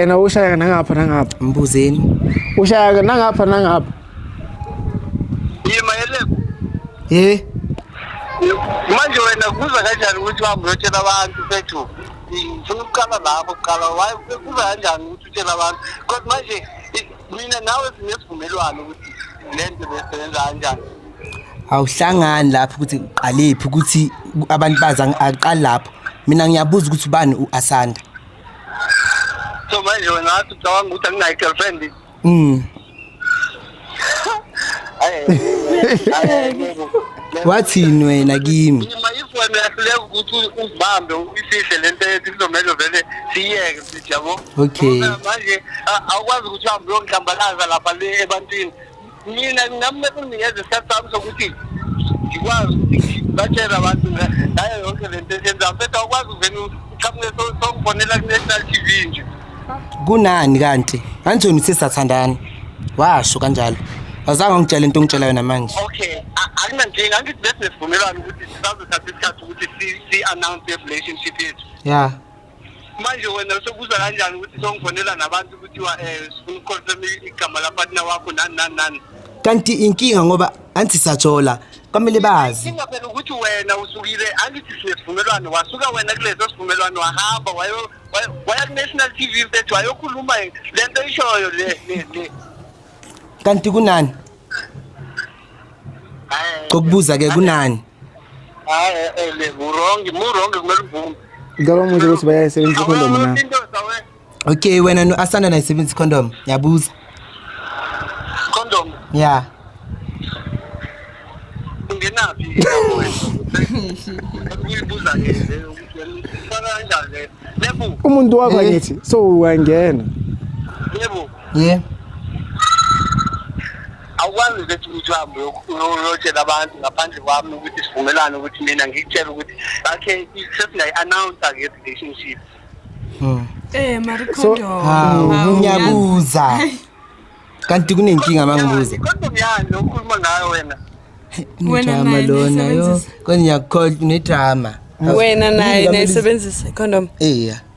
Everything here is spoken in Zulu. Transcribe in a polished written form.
Yena ushaya nangapha nangapha. Mbuzeni. Ushaya nangapha nangapha. Yima Eh. manje wena kuza kanjani ukuthi uhambe uyotshela abantu bethu ngifuna ukuqala lapho kuqala kuza kanjani ukuthi utshela abantu kodwa manje mina nawe sinesivumelwano ukuthi lento besebenza kanjani Awuhlangani lapho ukuthi uqalephi ukuthi abantu baza aqala lapho. Mina ngiyabuza ukuthi ubani uAsanda. so manje wena wathi ucabanga ukuthi anginayo girlfriend Wathini wena kimi? Yima ifoni yahluleka ukuthi uzibambe isihle lento ethi kuzomele vele siyeke sithi yabo Okay. manje awukwazi ukuthi uhambe uyongihlambalaza lapha le ebantwini mina nami kunginikeza isikhathi sami sokuthi ngikwazi ukuthi batshele abantu ngayo yonke lento esenzayo bethu awukwazi uvele uqhamuke sokufonela ku-National TV nje Kunani kanti? Anjoni sisathandana. Washo kanjalo. Awuzange ngitshela into ongitshela yona manje. okay akunankinga angithi bese nesivumelwano ukuthi sizazothatha isikhathi ukuthi si-announce i-relationship yethu Yeah. manje wena sokuza kanjani ukuthi songifonela nabantu ukuthi sifuna ukuconfirm igama lapartner wakho nani Kanti inkinga ngoba anti sajola kwamele bazi. inga phela ukuthi wena usukile angithi sinesivumelwano wasuka wena kuleso sivumelwano wahamba waya ku-National TV bethu wayokhuluma lento ishoyo le Kanti kunani? Ngokubuza ke kunani? hayi le murongi kumele uvume Ngicela umuze ukuthi bayayisebenzisa condom na. Okay wena noAsanda nayisebenzisa condom. Yabuza. condom Yeah. ungenaphi uyibuza ke ukuthi faka kanjani lebu Umuntu wakho ngithi so uyangena. lebu Yeah. awukwazi ukuthi uhambe uyotshela abantu ngaphandle kwami ukuthi sivumelane ukuthi mina ngikutshela ukuthi okay sesingayi-announce ke relationship Maricondo. Ngiyabuza. Kanti kunenkinga mangibuza. kodwa myani okhuluma ngayo wena Wena Drama naye lona yo. nayisebenzisa. Kodwa ngiyakukhola nedrama. Wena naye nayisebenzisa condom. Yeah.